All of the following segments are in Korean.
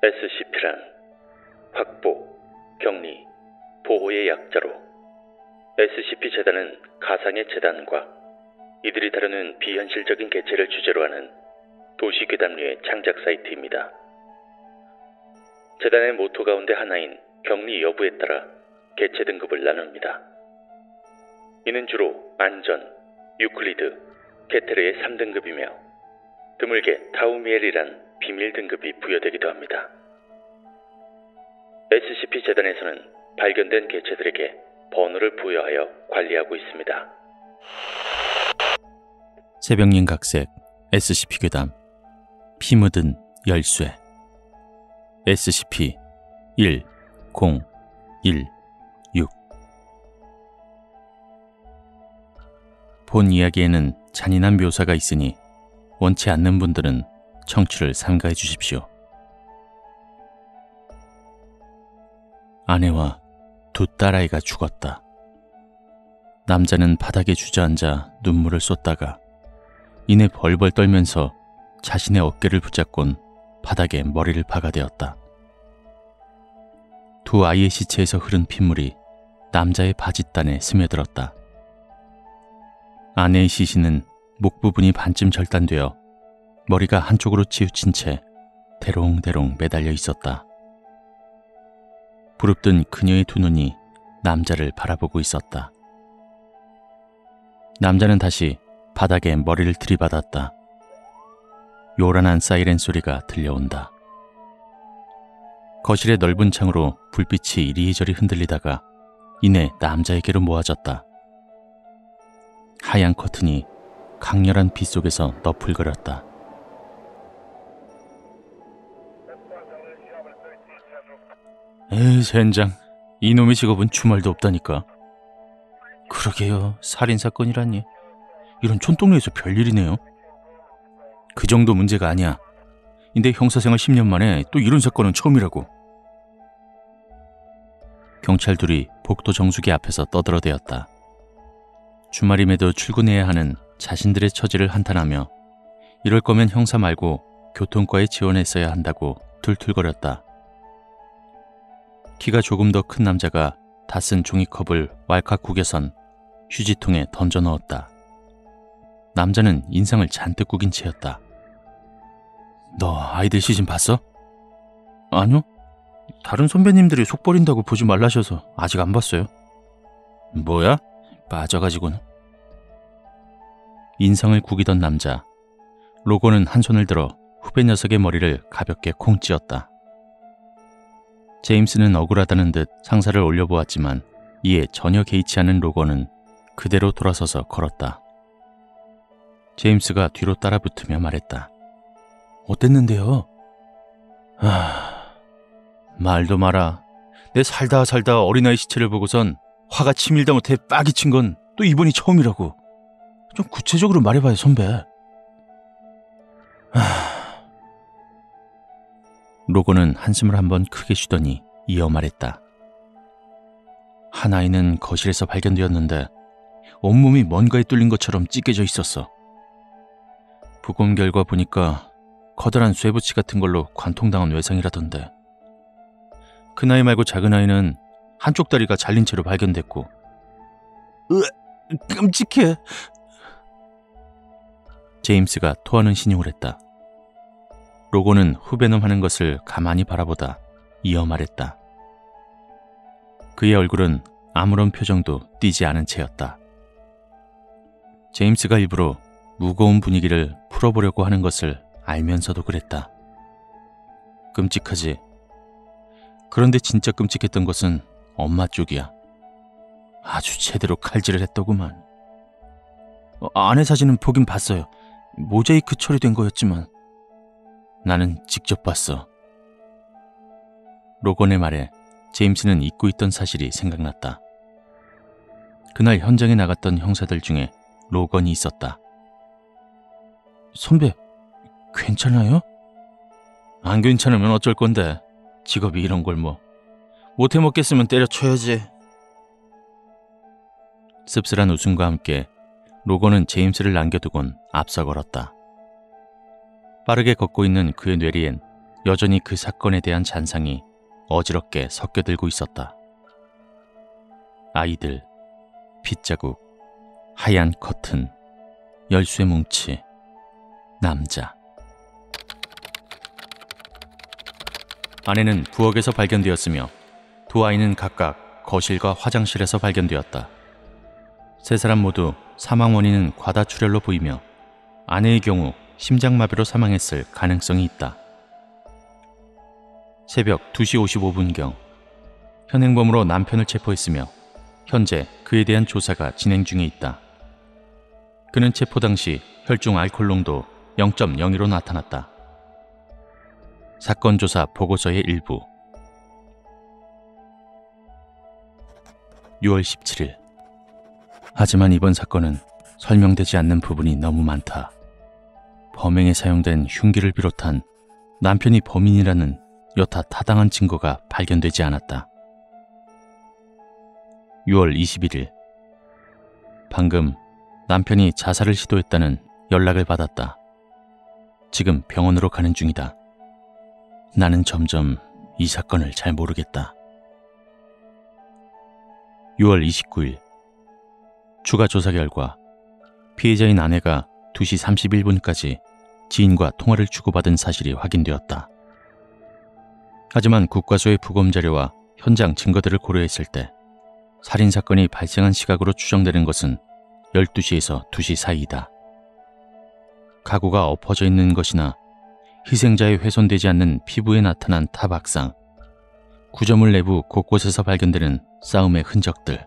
SCP란 확보, 격리, 보호의 약자로 SCP-재단은 가상의 재단과 이들이 다루는 비현실적인 개체를 주제로 하는 도시괴담류의 창작 사이트입니다. 재단의 모토 가운데 하나인 격리 여부에 따라 개체 등급을 나눕니다. 이는 주로 안전, 유클리드, 케테르의 3등급이며 드물게 타우미엘이란 비밀 등급이 부여되기도 합니다. SCP-재단에서는 발견된 개체들에게 번호를 부여하여 관리하고 있습니다. 새벽녘 각색 SCP-괴담 피 묻은 열쇠 SCP-1016 본 이야기에는 잔인한 묘사가 있으니 원치 않는 분들은 청취를 삼가해 주십시오. 아내와 두 딸아이가 죽었다. 남자는 바닥에 주저앉아 눈물을 쏟다가 이내 벌벌 떨면서 자신의 어깨를 붙잡곤 바닥에 머리를 박아대었다. 두 아이의 시체에서 흐른 핏물이 남자의 바짓단에 스며들었다. 아내의 시신은 목 부분이 반쯤 절단되어 머리가 한쪽으로 치우친 채 대롱대롱 매달려 있었다. 부릅뜬 그녀의 두 눈이 남자를 바라보고 있었다. 남자는 다시 바닥에 머리를 들이받았다. 요란한 사이렌 소리가 들려온다. 거실의 넓은 창으로 불빛이 이리저리 흔들리다가 이내 남자에게로 모아졌다. 하얀 커튼이 강렬한 빛 속에서 너풀거렸다. 에이, 젠장. 이놈의 직업은 주말도 없다니까. 그러게요. 살인사건이라니. 이런 촌동네에서 별일이네요. 그 정도 문제가 아니야. 근데 형사생활 10년 만에 또 이런 사건은 처음이라고. 경찰 둘이 복도 정수기 앞에서 떠들어대었다. 주말임에도 출근해야 하는 자신들의 처지를 한탄하며 이럴 거면 형사 말고 교통과에 지원했어야 한다고 툴툴거렸다. 키가 조금 더 큰 남자가 다 쓴 종이컵을 왈칵 구겨선 휴지통에 던져 넣었다. 남자는 인상을 잔뜩 구긴 채였다. 너 아이들 시신 봤어? 아니요. 다른 선배님들이 속 버린다고 보지 말라셔서 아직 안 봤어요. 뭐야? 빠져가지고는. 인상을 구기던 남자. 로건은 한 손을 들어 후배 녀석의 머리를 가볍게 콩 찧었다. 제임스는 억울하다는 듯 상사를 올려보았지만 이에 전혀 개의치 않은 로건은 그대로 돌아서서 걸었다. 제임스가 뒤로 따라붙으며 말했다. 어땠는데요? 말도 마라. 내 살다 어린아이 시체를 보고선 화가 치밀다 못해 빡이 친 건 또 이번이 처음이라고. 좀 구체적으로 말해봐요, 선배. 로건은 한숨을 한번 크게 쉬더니 이어 말했다. 한 아이는 거실에서 발견되었는데 온몸이 뭔가에 뚫린 것처럼 찢겨져 있었어. 부검 결과 보니까 커다란 쇠붙이 같은 걸로 관통당한 외상이라던데. 큰 아이 말고 작은 아이는 한쪽 다리가 잘린 채로 발견됐고. 끔찍해. 제임스가 토하는 신용을 했다. 로건은 후배놈 하는 것을 가만히 바라보다 이어 말했다. 그의 얼굴은 아무런 표정도 띄지 않은 채였다. 제임스가 일부러 무거운 분위기를 풀어보려고 하는 것을 알면서도 그랬다. 끔찍하지. 그런데 진짜 끔찍했던 것은 엄마 쪽이야. 아주 제대로 칼질을 했더구만. 아내 사진은 보긴 봤어요. 모자이크 처리된 거였지만 나는 직접 봤어. 로건의 말에 제임스는 잊고 있던 사실이 생각났다. 그날 현장에 나갔던 형사들 중에 로건이 있었다. 선배, 괜찮아요? 안 괜찮으면 어쩔 건데. 직업이 이런 걸 뭐. 못해 먹겠으면 때려쳐야지. 씁쓸한 웃음과 함께 로건은 제임스를 남겨두곤 앞서 걸었다. 빠르게 걷고 있는 그의 뇌리엔 여전히 그 사건에 대한 잔상이 어지럽게 섞여들고 있었다. 아이들, 빗자국, 하얀 커튼, 열쇠 뭉치, 남자. 아내는 부엌에서 발견되었으며 두 아이는 각각 거실과 화장실에서 발견되었다. 세 사람 모두 사망 원인은 과다출혈로 보이며 아내의 경우 심장마비로 사망했을 가능성이 있다. 새벽 2시 55분경 현행범으로 남편을 체포했으며 현재 그에 대한 조사가 진행 중에 있다. 그는 체포 당시 혈중 알코올 농도 0.02로 나타났다. 사건 조사 보고서의 일부. 6월 17일. 하지만 이번 사건은 설명되지 않는 부분이 너무 많다. 범행에 사용된 흉기를 비롯한 남편이 범인이라는 여타 타당한 증거가 발견되지 않았다. 6월 21일. 방금 남편이 자살을 시도했다는 연락을 받았다. 지금 병원으로 가는 중이다. 나는 점점 이 사건을 잘 모르겠다. 6월 29일. 추가 조사 결과 피해자인 아내가 2시 31분까지 지인과 통화를 주고받은 사실이 확인되었다. 하지만 국과수의 부검 자료와 현장 증거들을 고려했을 때 살인사건이 발생한 시각으로 추정되는 것은 12시에서 2시 사이이다. 가구가 엎어져 있는 것이나 희생자의 훼손되지 않는 피부에 나타난 타박상, 구조물 내부 곳곳에서 발견되는 싸움의 흔적들,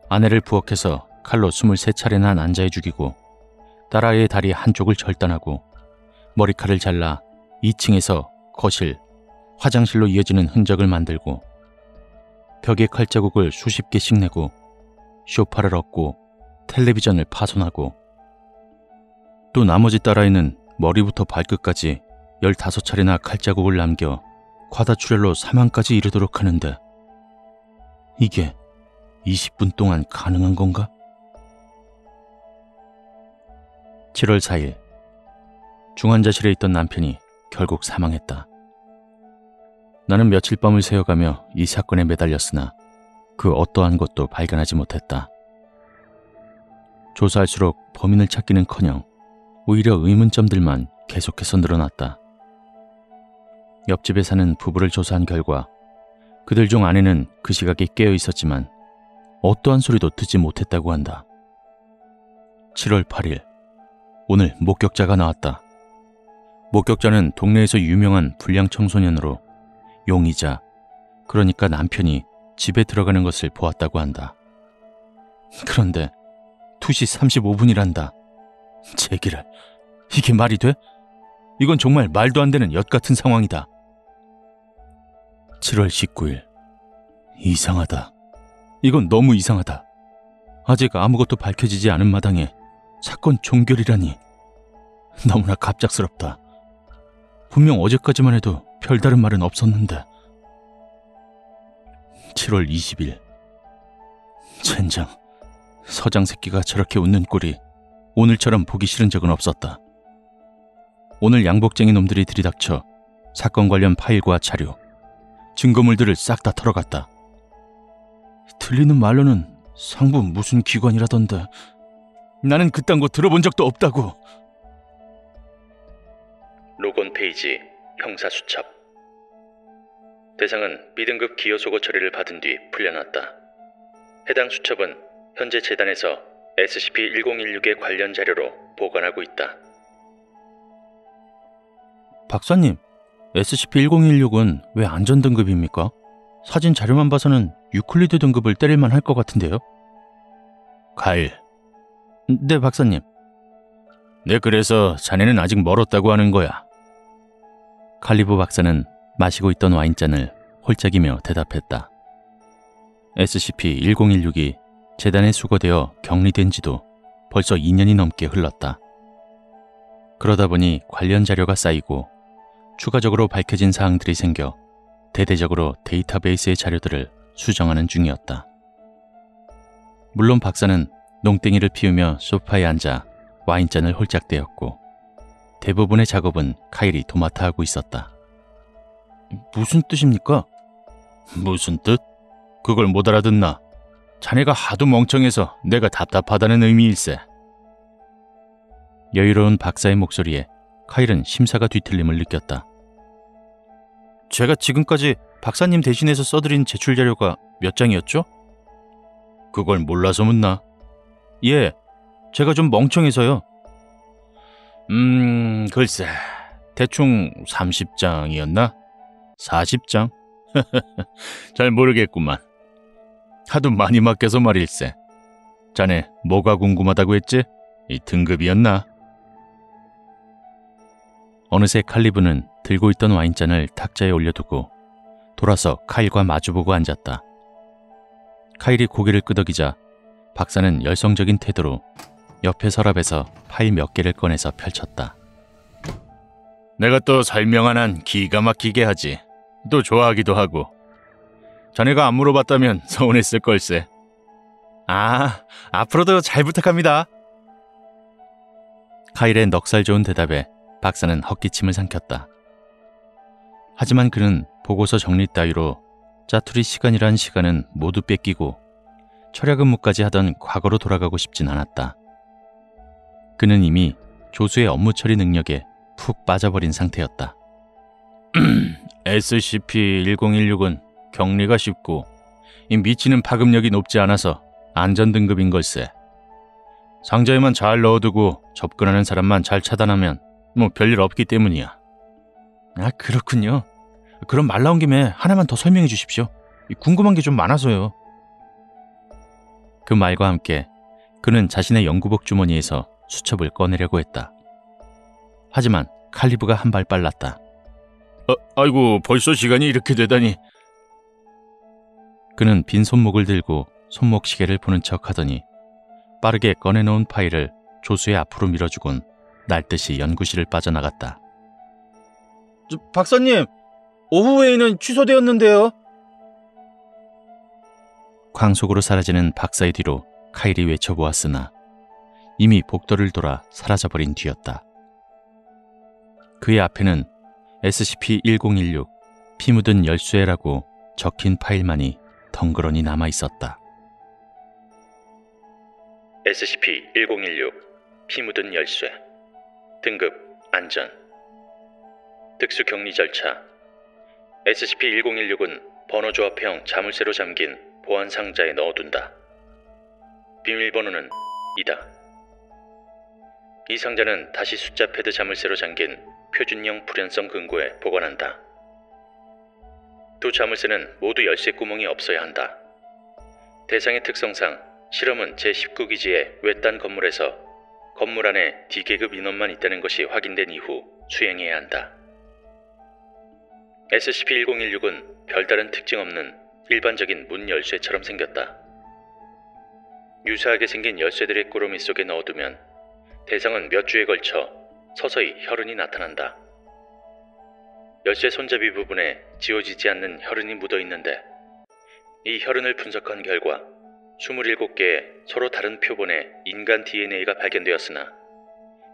아내를 부엌에서 칼로 23차례나 난자해 죽이고 딸아이의 다리 한쪽을 절단하고 머리칼을 잘라 2층에서 거실, 화장실로 이어지는 흔적을 만들고 벽에 칼자국을 수십 개씩 내고 소파를 엎고 텔레비전을 파손하고 또 나머지 딸아이는 머리부터 발끝까지 15차례나 칼자국을 남겨 과다출혈로 사망까지 이르도록 하는데 이게 20분 동안 가능한 건가? 7월 4일. 중환자실에 있던 남편이 결국 사망했다. 나는 며칠 밤을 새워가며 이 사건에 매달렸으나 그 어떠한 것도 발견하지 못했다. 조사할수록 범인을 찾기는커녕 오히려 의문점들만 계속해서 늘어났다. 옆집에 사는 부부를 조사한 결과 그들 중 아내는 그 시각에 깨어 있었지만 어떠한 소리도 듣지 못했다고 한다. 7월 8일. 오늘 목격자가 나왔다. 목격자는 동네에서 유명한 불량 청소년으로 용의자, 그러니까 남편이 집에 들어가는 것을 보았다고 한다. 그런데 2시 35분이란다. 제기를. 이게 말이 돼? 이건 정말 말도 안 되는 엿 같은 상황이다. 7월 19일. 이상하다. 이건 너무 이상하다. 아직 아무것도 밝혀지지 않은 마당에 사건 종결이라니. 너무나 갑작스럽다. 분명 어제까지만 해도 별다른 말은 없었는데. 7월 20일. 젠장. 서장 새끼가 저렇게 웃는 꼴이 오늘처럼 보기 싫은 적은 없었다. 오늘 양복쟁이 놈들이 들이닥쳐 사건 관련 파일과 자료, 증거물들을 싹 다 털어갔다. 들리는 말로는 상부 무슨 기관이라던데 나는 그딴 거 들어본 적도 없다고. 로건 페이지 형사수첩. 대상은 B등급 기여소고 처리를 받은 뒤 풀려났다. 해당 수첩은 현재 재단에서 SCP-1016의 관련 자료로 보관하고 있다. 박사님, SCP-1016은 왜 안전등급입니까? 사진 자료만 봐서는 유클리드 등급을 때릴만 할 것 같은데요? 가일. 네, 박사님. 네, 그래서 자네는 아직 멀었다고 하는 거야. 칼리브 박사는 마시고 있던 와인잔을 홀짝이며 대답했다. SCP-1016이 재단에 수거되어 격리된 지도 벌써 2년이 넘게 흘렀다. 그러다 보니 관련 자료가 쌓이고 추가적으로 밝혀진 사항들이 생겨 대대적으로 데이터베이스의 자료들을 수정하는 중이었다. 물론 박사는 농땡이를 피우며 소파에 앉아 와인잔을 홀짝대었고 대부분의 작업은 카일이 도맡아 하고 있었다. 무슨 뜻입니까? 무슨 뜻? 그걸 못 알아듣나? 자네가 하도 멍청해서 내가 답답하다는 의미일세. 여유로운 박사의 목소리에 카일은 심사가 뒤틀림을 느꼈다. 제가 지금까지 박사님 대신해서 써드린 제출 자료가 몇 장이었죠? 그걸 몰라서 묻나? 예, 제가 좀 멍청해서요. 글쎄, 대충 30장이었나? 40장? 잘 모르겠구만. 하도 많이 맡겨서 말일세. 자네 뭐가 궁금하다고 했지? 이 등급이었나? 어느새 칼리브는 들고 있던 와인잔을 탁자에 올려두고 돌아서 카일과 마주보고 앉았다. 카일이 고개를 끄덕이자 박사는 열성적인 태도로 옆에 서랍에서 파일 몇 개를 꺼내서 펼쳤다. 내가 또 설명 안 한 기가 막히게 하지. 또 좋아하기도 하고. 자네가 안 물어봤다면 서운했을 걸세. 아, 앞으로도 잘 부탁합니다. 카일의 넉살 좋은 대답에 박사는 헛기침을 삼켰다. 하지만 그는 보고서 정리 따위로 짜투리 시간이란 시간은 모두 뺏기고 철야 근무까지 하던 과거로 돌아가고 싶진 않았다. 그는 이미 조수의 업무 처리 능력에 푹 빠져버린 상태였다. SCP-1016은 격리가 쉽고 이 미치는 파급력이 높지 않아서 안전등급인 걸세. 상자에만 잘 넣어두고 접근하는 사람만 잘 차단하면 뭐 별일 없기 때문이야. 아, 그렇군요. 그럼 말 나온 김에 하나만 더 설명해 주십시오. 궁금한 게 좀 많아서요. 그 말과 함께 그는 자신의 연구복 주머니에서 수첩을 꺼내려고 했다. 하지만 칼리브가 한 발 빨랐다. 아이고, 벌써 시간이 이렇게 되다니. 그는 빈 손목을 들고 손목 시계를 보는 척하더니 빠르게 꺼내놓은 파일을 조수의 앞으로 밀어주곤 날듯이 연구실을 빠져나갔다. 박사님, 오후 회의는 취소되었는데요. 광속으로 사라지는 박사의 뒤로 카일이 외쳐보았으나 이미 복도를 돌아 사라져버린 뒤였다. 그의 앞에는 SCP-1016 피 묻은 열쇠라고 적힌 파일만이 덩그러니 남아있었다. SCP-1016 피 묻은 열쇠 등급 안전 특수 격리 절차 SCP-1016은 번호조합형 자물쇠로 잠긴 보안 상자에 넣어둔다. 비밀번호는 2다. 이 상자는 다시 숫자 패드 자물쇠로 잠긴 표준형 불연성 금고에 보관한다. 두 자물쇠는 모두 열쇠 구멍이 없어야 한다. 대상의 특성상 실험은 제19기지의 외딴 건물에서 건물 안에 D계급 인원만 있다는 것이 확인된 이후 수행해야 한다. SCP-1016은 별다른 특징 없는 일반적인 문 열쇠처럼 생겼다. 유사하게 생긴 열쇠들의 꾸러미 속에 넣어두면 대상은 몇 주에 걸쳐 서서히 혈흔이 나타난다. 열쇠 손잡이 부분에 지워지지 않는 혈흔이 묻어 있는데 이 혈흔을 분석한 결과 27개의 서로 다른 표본의 인간 DNA가 발견되었으나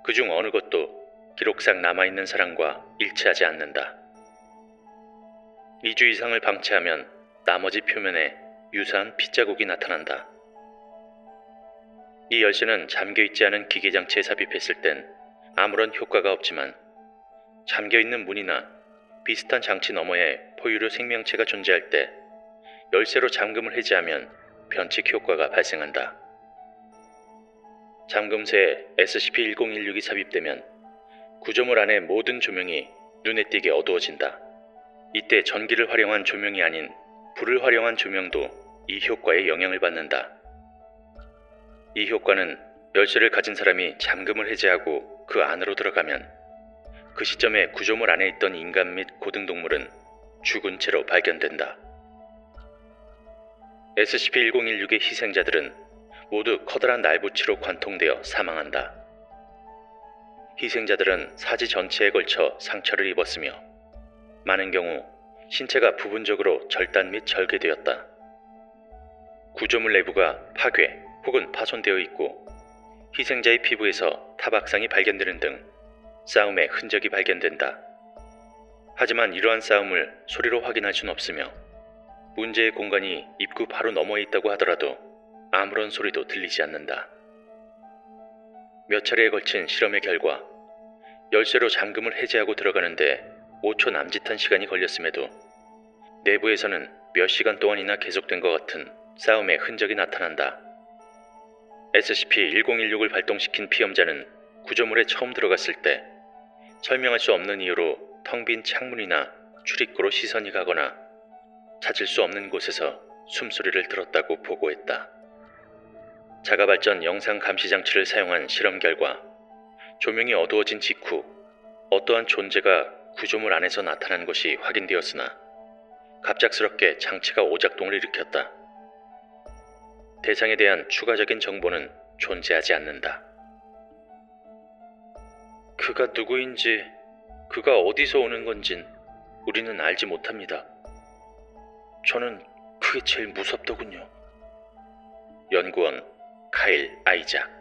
그중 어느 것도 기록상 남아있는 사람과 일치하지 않는다. 2주 이상을 방치하면 나머지 표면에 유사한 핏자국이 나타난다. 이 열쇠는 잠겨있지 않은 기계장치에 삽입했을 땐 아무런 효과가 없지만 잠겨있는 문이나 비슷한 장치 너머에 포유류 생명체가 존재할 때 열쇠로 잠금을 해제하면 변칙 효과가 발생한다. 잠금새에 SCP-1016이 삽입되면 구조물 안의 모든 조명이 눈에 띄게 어두워진다. 이때 전기를 활용한 조명이 아닌 불을 활용한 조명도 이 효과에 영향을 받는다. 이 효과는 열쇠를 가진 사람이 잠금을 해제하고 그 안으로 들어가면 그 시점에 구조물 안에 있던 인간 및 고등동물은 죽은 채로 발견된다. SCP-1016의 희생자들은 모두 커다란 날붙이로 관통되어 사망한다. 희생자들은 사지 전체에 걸쳐 상처를 입었으며 많은 경우 신체가 부분적으로 절단 및 절개되었다. 구조물 내부가 파괴 혹은 파손되어 있고 희생자의 피부에서 타박상이 발견되는 등 싸움의 흔적이 발견된다. 하지만 이러한 싸움을 소리로 확인할 순 없으며 문제의 공간이 입구 바로 너머에 있다고 하더라도 아무런 소리도 들리지 않는다. 몇 차례에 걸친 실험의 결과 열쇠로 잠금을 해제하고 들어가는데 5초 남짓한 시간이 걸렸음에도 내부에서는 몇 시간 동안이나 계속된 것 같은 싸움의 흔적이 나타난다. SCP-1016을 발동시킨 피험자는 구조물에 처음 들어갔을 때 설명할 수 없는 이유로 텅 빈 창문이나 출입구로 시선이 가거나 찾을 수 없는 곳에서 숨소리를 들었다고 보고했다. 자가발전 영상 감시 장치를 사용한 실험 결과 조명이 어두워진 직후 어떠한 존재가 구조물 안에서 나타난 것이 확인되었으나 갑작스럽게 장치가 오작동을 일으켰다. 대상에 대한 추가적인 정보는 존재하지 않는다. 그가 누구인지, 그가 어디서 오는 건진 우리는 알지 못합니다. 저는 그게 제일 무섭더군요. 연구원 카일 아이작.